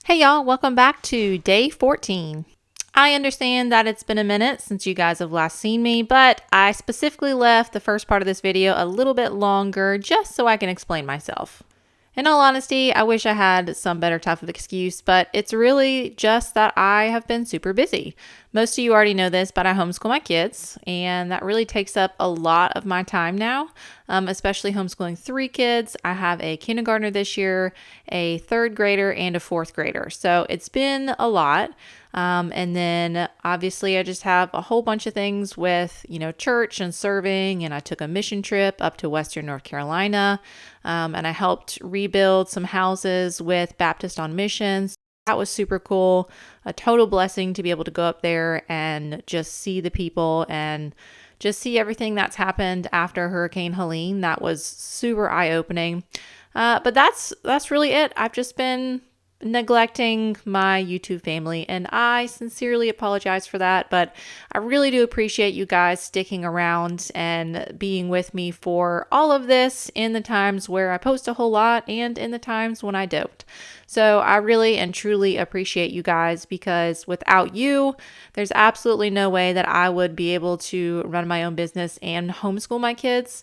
Hey y'all, welcome back to day 14. I understand that it's been a minute since you guys have last seen me, but I specifically left the first part of this video a little bit longer just so I can explain myself. In all honesty, I wish I had some better type of excuse, but it's really just that I have been super busy. Most of you already know this, but I homeschool my kids, and that really takes up a lot of my time now, especially homeschooling 3 kids. I have a kindergartner this year, a 3rd grader, and a 4th grader. So it's been a lot. And then obviously I just have a whole bunch of things with, church and serving. And I took a mission trip up to Western North Carolina. And I helped rebuild some houses with Baptist on Mission. That was super cool. A total blessing to be able to go up there and just see the people and just see everything that's happened after Hurricane Helene. That was super eye-opening. But that's really it. I've just been neglecting my YouTube family, and I sincerely apologize for that, but I really do appreciate you guys sticking around and being with me for all of this in the times where I post a whole lot and in the times when I don't. So I really and truly appreciate you guys, because without you, there's absolutely no way that I would be able to run my own business and homeschool my kids,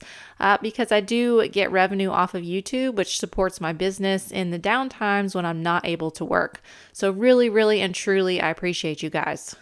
because I do get revenue off of YouTube, which supports my business in the down times when I'm not able to work. So really, really and truly, I appreciate you guys.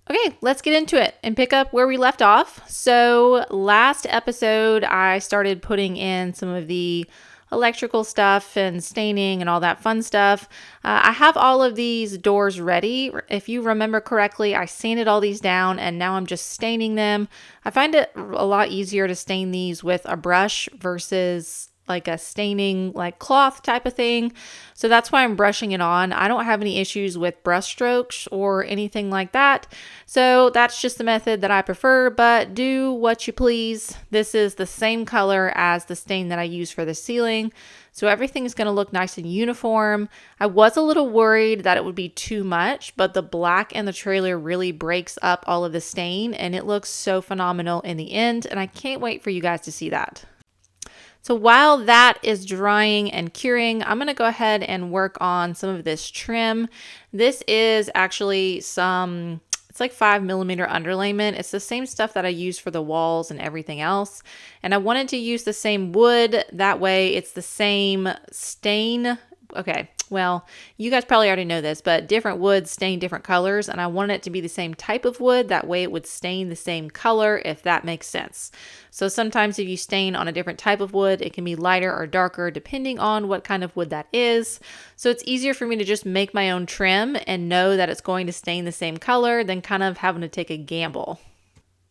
Okay, let's get into it and pick up where we left off. So last episode, I started putting in some of the electrical stuff and staining and all that fun stuff. I have all of these doors ready. If you remember correctly, I sanded all these down and now I'm just staining them. I find it a lot easier to stain these with a brush versus like a staining like cloth type of thing. So that's why I'm brushing it on. I don't have any issues with brush strokes or anything like that. So that's just the method that I prefer, but do what you please. This is the same color as the stain that I use for the ceiling. So everything is going to look nice and uniform. I was a little worried that it would be too much, but the black in the trailer really breaks up all of the stain and it looks so phenomenal in the end. And I can't wait for you guys to see that. So while that is drying and curing, I'm going to go ahead and work on some of this trim. This is actually it's like 5mm underlayment. It's the same stuff that I use for the walls and everything else. And I wanted to use the same wood. That way it's the same stain. Okay, well, you guys probably already know this, but different woods stain different colors, and I wanted it to be the same type of wood. That way it would stain the same color, if that makes sense. So sometimes if you stain on a different type of wood, it can be lighter or darker depending on what kind of wood that is. So it's easier for me to just make my own trim and know that it's going to stain the same color than kind of having to take a gamble.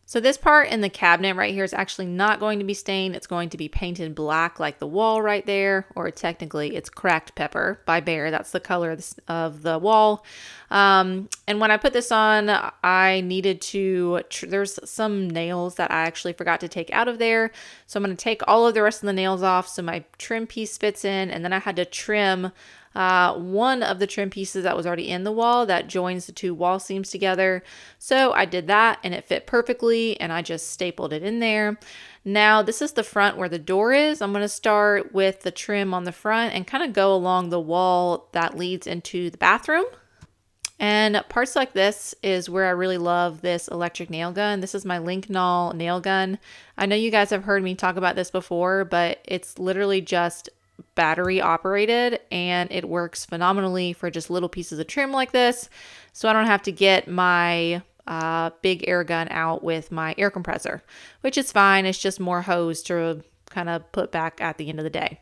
So this part in the cabinet right here is actually not going to be stained. It's going to be painted black like the wall right there, or technically it's cracked pepper by Behr. That's the color of the wall. And when I put this on, I needed to, there's some nails that I actually forgot to take out of there. So I'm going to take all of the rest of the nails off so my trim piece fits in, and then I had to trim one of the trim pieces that was already in the wall that joins the 2 wall seams together. So I did that and it fit perfectly, and I just stapled it in there. Now this is the front where the door is. I'm going to start with the trim on the front and kind of go along the wall that leads into the bathroom. And parts like this is where I really love this electric nail gun. This is my Linknall nail gun. I know you guys have heard me talk about this before, but it's literally just battery operated and it works phenomenally for just little pieces of trim like this. So I don't have to get my big air gun out with my air compressor, which is fine. It's just more hose to kind of put back at the end of the day.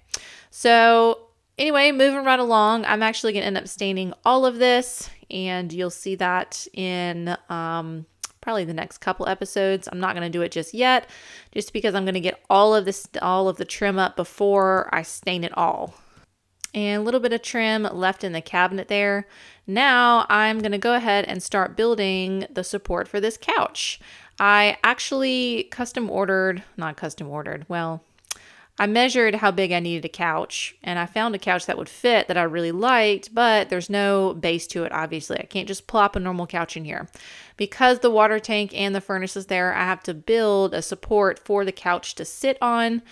So anyway, moving right along, I'm actually going to end up staining all of this, and you'll see that in probably the next couple episodes. I'm not going to do it just yet, just because I'm going to get all of the trim up before I stain it all. And a little bit of trim left in the cabinet there. Now I'm going to go ahead and start building the support for this couch. I actually I measured how big I needed a couch, and I found a couch that would fit that I really liked, but there's no base to it, obviously. I can't just plop a normal couch in here. Because the water tank and the furnace is there, I have to build a support for the couch to sit on.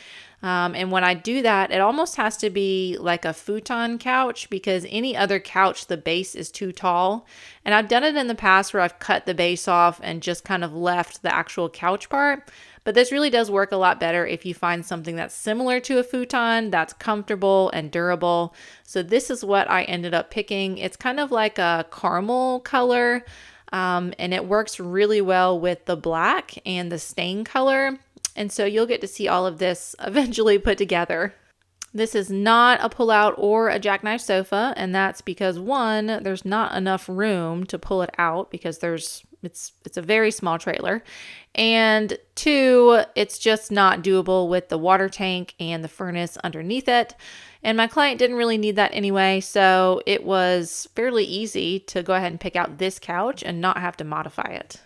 And when I do that, it almost has to be like a futon couch because any other couch, the base is too tall. And I've done it in the past where I've cut the base off and just kind of left the actual couch part. But this really does work a lot better if you find something that's similar to a futon, that's comfortable and durable. So this is what I ended up picking. It's kind of like a caramel color, and it works really well with the black and the stain color. And so you'll get to see all of this eventually put together. This is not a pull-out or a jackknife sofa, and that's because one, there's not enough room to pull it out because it's a very small trailer, and two, it's just not doable with the water tank and the furnace underneath it. And my client didn't really need that anyway, so it was fairly easy to go ahead and pick out this couch and not have to modify it.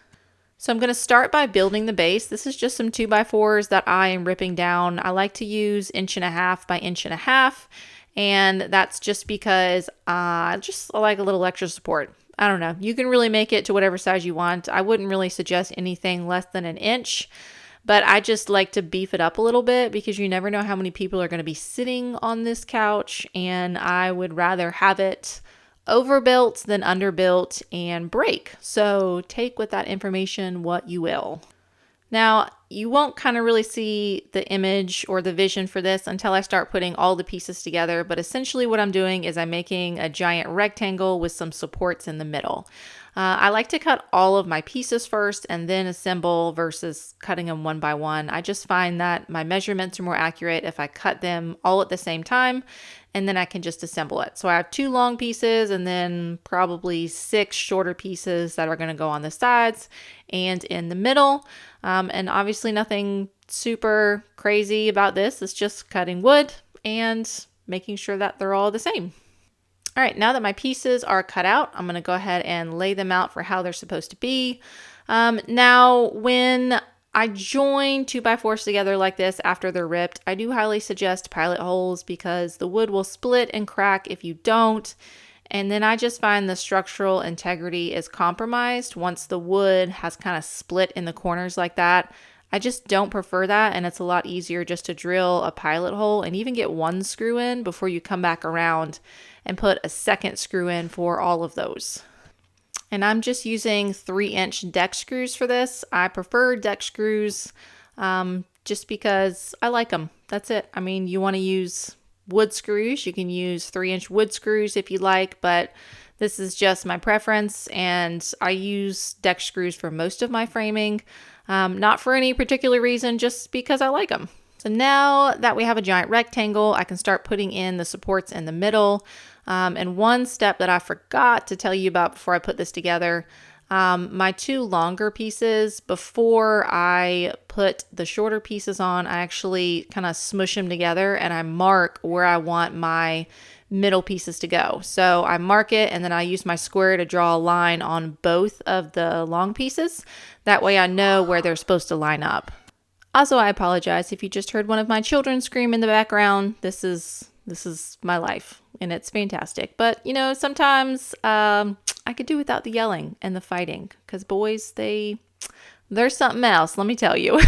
So I'm going to start by building the base. This is just some 2x4s that I am ripping down. I like to use 1.5 by 1.5 inches, and that's just because I like a little extra support. I don't know. You can really make it to whatever size you want. I wouldn't really suggest anything less than 1 inch, but I just like to beef it up a little bit because you never know how many people are going to be sitting on this couch, and I would rather have it overbuilt than underbuilt and break. So take with that information what you will. Now, you won't kind of really see the image or the vision for this until I start putting all the pieces together, but essentially what I'm doing is I'm making a giant rectangle with some supports in the middle. I like to cut all of my pieces first and then assemble versus cutting them one by one. I just find that my measurements are more accurate if I cut them all at the same time, and then I can just assemble it. So I have 2 long pieces and then probably 6 shorter pieces that are going to go on the sides and in the middle. And obviously nothing super crazy about this. It's just cutting wood and making sure that they're all the same. All right, now that my pieces are cut out, I'm going to go ahead and lay them out for how they're supposed to be. Now, when I join 2x4s together like this after they're ripped, I do highly suggest pilot holes because the wood will split and crack if you don't. And then I just find the structural integrity is compromised once the wood has kind of split in the corners like that. I just don't prefer that, and it's a lot easier just to drill a pilot hole and even get 1 screw in before you come back around and put a second screw in for all of those. And I'm just using 3-inch deck screws for this. I prefer deck screws just because I like them. That's it. I mean, you want to use wood screws. You can use 3-inch wood screws if you like, but this is just my preference, and I use deck screws for most of my framing. Not for any particular reason, just because I like them. So now that we have a giant rectangle, I can start putting in the supports in the middle. And one step that I forgot to tell you about before I put this together, my 2 longer pieces, before I put the shorter pieces on, I actually kind of smush them together and I mark where I want my middle pieces to go. So I mark it and then I use my square to draw a line on both of the long pieces. That way I know where they're supposed to line up. Also, I apologize if you just heard one of my children scream in the background. This is my life and it's fantastic. But you know, sometimes I could do without the yelling and the fighting because boys, they're something else, let me tell you.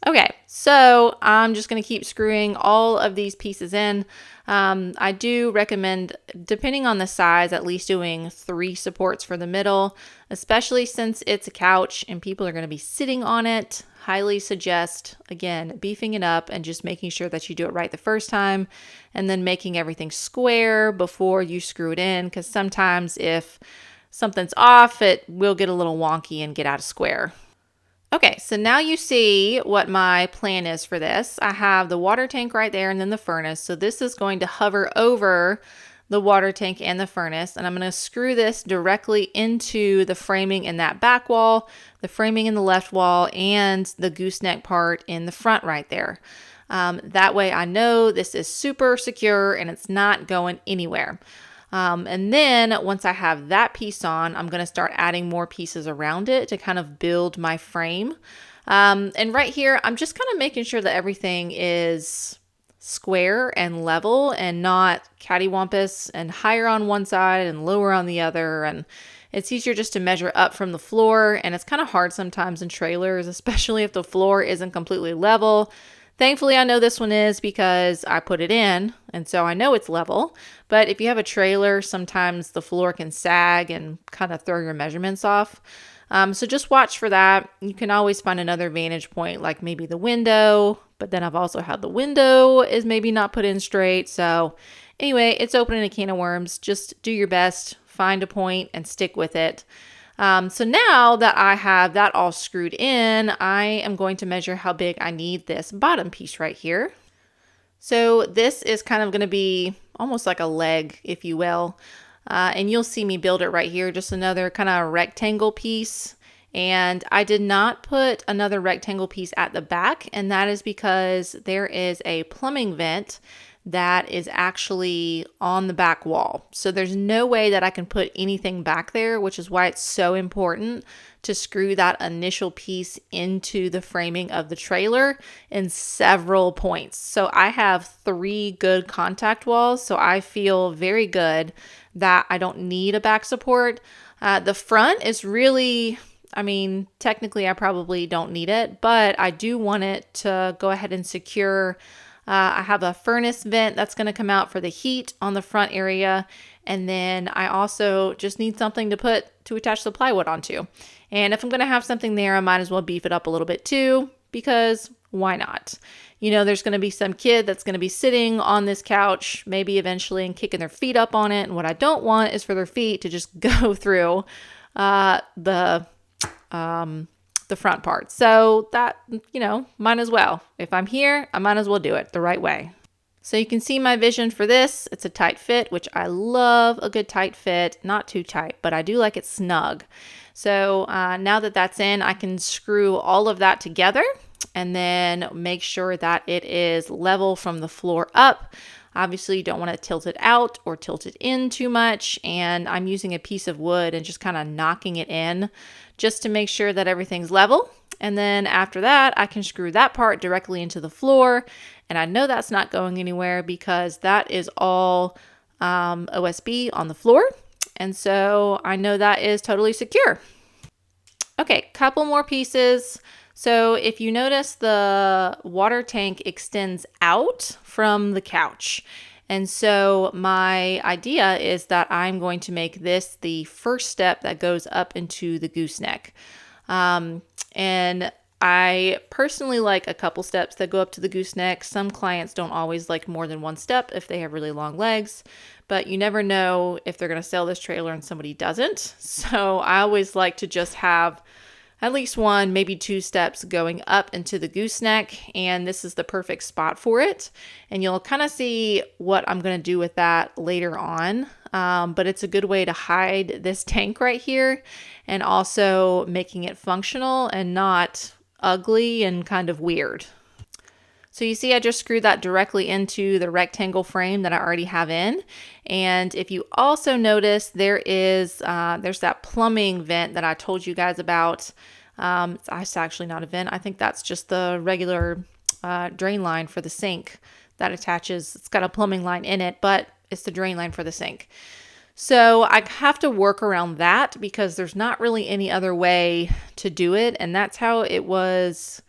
Okay, so I'm just going to keep screwing all of these pieces in. I do recommend, depending on the size, at least doing 3 supports for the middle, especially since it's a couch and people are going to be sitting on it. Highly suggest, again, beefing it up and just making sure that you do it right the first time and then making everything square before you screw it in, because sometimes if something's off, it will get a little wonky and get out of square. Okay, so now you see what my plan is for this. I have the water tank right there and then the furnace. So this is going to hover over the water tank and the furnace. And I'm going to screw this directly into the framing in that back wall, the framing in the left wall, and the gooseneck part in the front right there. That way I know this is super secure and it's not going anywhere. And then once I have that piece on, I'm going to start adding more pieces around it to kind of build my frame. And right here, I'm just kind of making sure that everything is square and level and not cattywampus and higher on one side and lower on the other. And it's easier just to measure up from the floor. And it's kind of hard sometimes in trailers, especially if the floor isn't completely level. Thankfully, I know this one is because I put it in, and so I know it's level. But if you have a trailer, sometimes the floor can sag and kind of throw your measurements off. So just watch for that. You can always find another vantage point, like maybe the window, but then I've also had the window is maybe not put in straight. So anyway, it's opening a can of worms. Just do your best, find a point and stick with it. So now that I have that all screwed in, I am going to measure how big I need this bottom piece right here. So this is kind of going to be almost like a leg, if you will. And you'll see me build it right here, just another kind of rectangle piece. And I did not put another rectangle piece at the back, and that is because there is a plumbing vent that is actually on the back wall. So there's no way that I can put anything back there, which is why it's so important to screw that initial piece into the framing of the trailer in several points. So I have 3 good contact walls, so I feel very good that I don't need a back support. The front is really, I mean, technically I probably don't need it, but I do want it to go ahead and secure. I have a furnace vent that's going to come out for the heat on the front area. And then I also just need something to attach the plywood onto. And if I'm going to have something there, I might as well beef it up a little bit too, because why not? You know, there's going to be some kid that's going to be sitting on this couch, maybe eventually, and kicking their feet up on it. And what I don't want is for their feet to just go through the front part. So that, you know, might as well. If I'm here, I might as well do it the right way. So you can see my vision for this. It's a tight fit, which I love a good tight fit. Not too tight, but I do like it snug. So now that that's in, I can screw all of that together and then make sure that it is level from the floor up. Obviously, you don't want to tilt it out or tilt it in too much. And I'm using a piece of wood and just kind of knocking it in just to make sure that everything's level. And then after that, I can screw that part directly into the floor. And I know that's not going anywhere because that is all OSB on the floor. And so I know that is totally secure. Okay, couple more pieces. So if you notice, the water tank extends out from the couch. And so my idea is that I'm going to make this the first step that goes up into the gooseneck. And I personally like a couple steps that go up to the gooseneck. Some clients don't always like more than one step if they have really long legs, but you never know if they're going to sell this trailer and somebody doesn't. So I always like to just have at least 1, maybe 2 steps going up into the gooseneck, and this is the perfect spot for it. And you'll kind of see what I'm going to do with that later on, but it's a good way to hide this tank right here and also making it functional and not ugly and kind of weird. So you see I just screwed that directly into the rectangle frame that I already have in. And if you also notice, there's that plumbing vent that I told you guys about. It's actually not a vent. I think that's just the regular drain line for the sink that attaches. It's got a plumbing line in it, but it's the drain line for the sink. So I have to work around that because there's not really any other way to do it. And that's how it was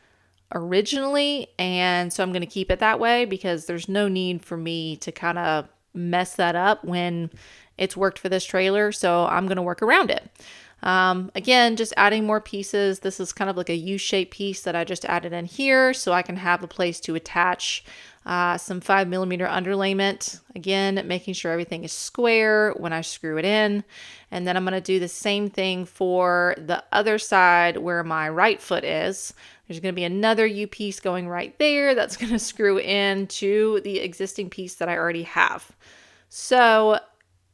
originally, and so I'm going to keep it that way because there's no need for me to kind of mess that up when it's worked for this trailer. So I'm going to work around it. Again, just adding more pieces. This is kind of like a U-shaped piece that I just added in here so I can have a place to attach some 5mm underlayment. Again, making sure everything is square when I screw it in. And then I'm going to do the same thing for the other side where my right foot is. There's going to be another U piece going right there that's going to screw into the existing piece that I already have. So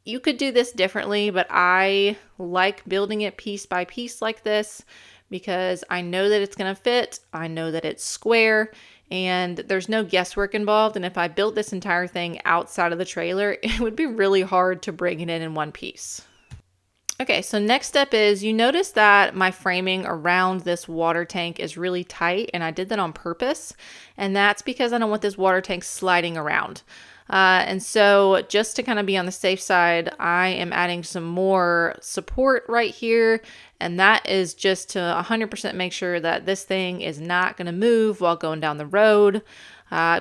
you could do this differently, but I like building it piece by piece like this because I know that it's going to fit. I know that it's square and there's no guesswork involved. And if I built this entire thing outside of the trailer, it would be really hard to bring it in one piece. Okay, so next step is you notice that my framing around this water tank is really tight, and I did that on purpose, and that's because I don't want this water tank sliding around. And so just to kind of be on the safe side, I am adding some more support right here. And that is just to 100% make sure that this thing is not going to move while going down the road.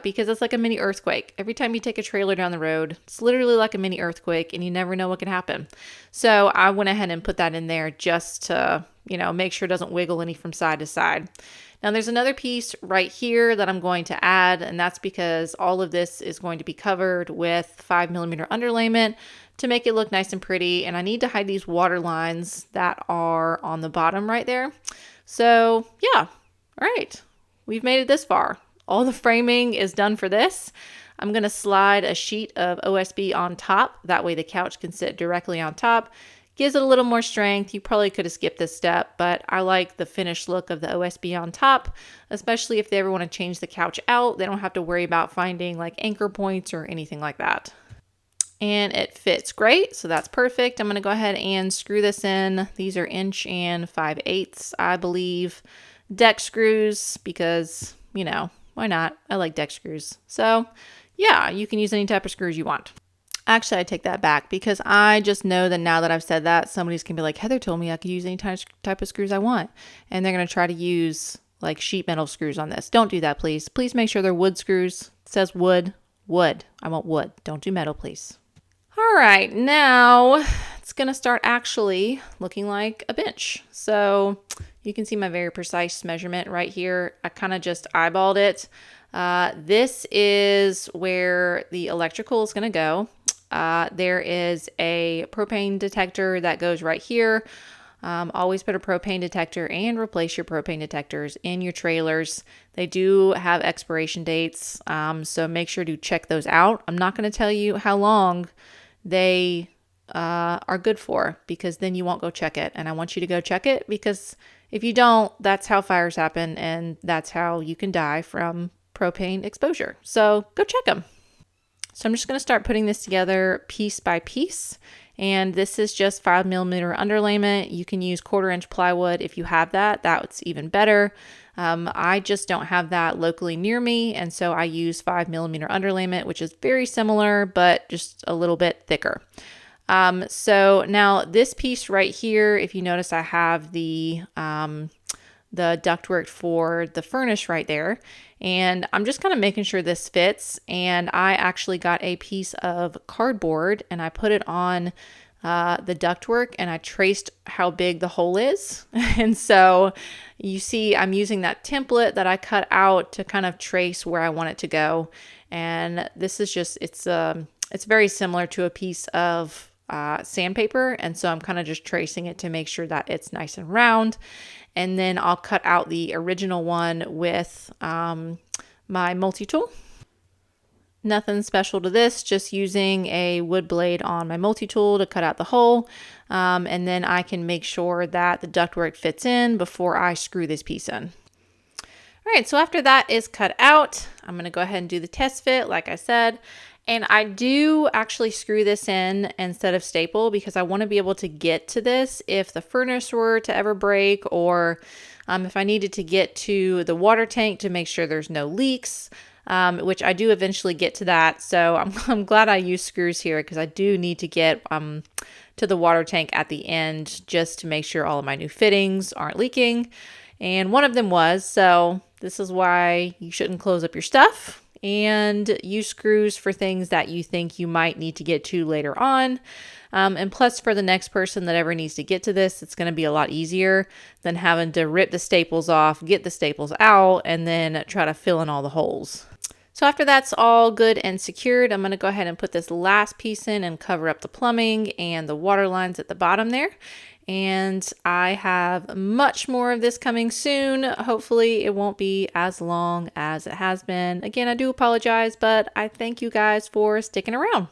Because it's like a mini earthquake. Every time you take a trailer down the road, it's literally like a mini earthquake and you never know what can happen. So I went ahead and put that in there just to, make sure it doesn't wiggle any from side to side. Now there's another piece right here that I'm going to add, and that's because all of this is going to be covered with 5mm underlayment to make it look nice and pretty. And I need to hide these water lines that are on the bottom right there. So yeah, all right, we've made it this far. All the framing is done for this. I'm going to slide a sheet of OSB on top. That way the couch can sit directly on top. Gives it a little more strength. You probably could have skipped this step, but I like the finished look of the OSB on top, especially if they ever want to change the couch out. They don't have to worry about finding like anchor points or anything like that. And it fits great, so that's perfect. I'm going to go ahead and screw this in. These are 1 5/8", I believe, deck screws because, why not? I like deck screws. So yeah, you can use any type of screws you want. Actually, I take that back because I just know that now that I've said that, somebody's going to be like, Heather told me I could use any type of screws I want. And they're going to try to use like sheet metal screws on this. Don't do that, please. Please make sure they're wood screws. It says wood. Wood. I want wood. Don't do metal, please. All right, now it's going to start actually looking like a bench. So you can see my very precise measurement right here. I kind of just eyeballed it. This is where the electrical is going to go. There is a propane detector that goes right here. Always put a propane detector and replace your propane detectors in your trailers. They do have expiration dates, so make sure to check those out. I'm not going to tell you how long they are good for, because then you won't go check it. And I want you to go check it, because if you don't, that's how fires happen, and that's how you can die from propane exposure. So go check them. So I'm just going to start putting this together piece by piece. And this is just 5mm underlayment. You can use 1/4" plywood if you have that. That's even better. I just don't have that locally near me, and so I use 5mm underlayment, which is very similar, but just a little bit thicker. So now this piece right here, if you notice, I have the ductwork for the furnace right there. And I'm just kind of making sure this fits. And I actually got a piece of cardboard and I put it on the ductwork, and I traced how big the hole is. And so you see I'm using that template that I cut out to kind of trace where I want it to go. And this is just, it's very similar to a piece of sandpaper. And so I'm kind of just tracing it to make sure that it's nice and round. And then I'll cut out the original one with my multi-tool. Nothing special to this, just using a wood blade on my multi-tool to cut out the hole. And then I can make sure that the ductwork fits in before I screw this piece in. All right, so after that is cut out, I'm going to go ahead and do the test fit, like I said. And I do actually screw this in instead of staple, because I want to be able to get to this if the furnace were to ever break, or if I needed to get to the water tank to make sure there's no leaks. Which I do eventually get to that. So I'm glad I use screws here, because I do need to get to the water tank at the end just to make sure all of my new fittings aren't leaking. And one of them was, so this is why you shouldn't close up your stuff and use screws for things that you think you might need to get to later on. And plus, for the next person that ever needs to get to this, it's going to be a lot easier than having to rip the staples off, get the staples out, and then try to fill in all the holes. So after that's all good and secured, I'm going to go ahead and put this last piece in and cover up the plumbing and the water lines at the bottom there. And I have much more of this coming soon. Hopefully it won't be as long as it has been. Again, I do apologize, but I thank you guys for sticking around.